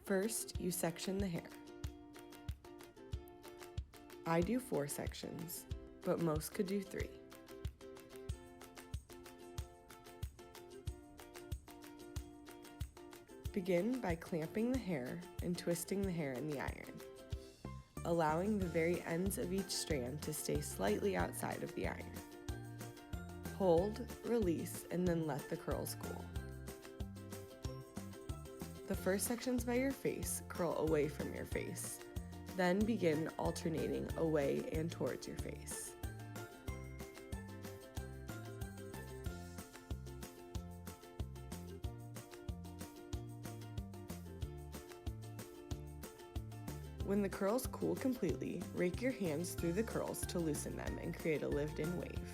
First, you section the hair. I do 4 sections, but most could do 3. Begin by clamping the hair and twisting the hair in the iron, allowing the very ends of each strand to stay slightly outside of the iron. Hold, release, and then let the curls cool. The first sections by your face curl away from your face, then begin alternating away and towards your face. When the curls cool completely, rake your hands through the curls to loosen them and create a lived-in wave.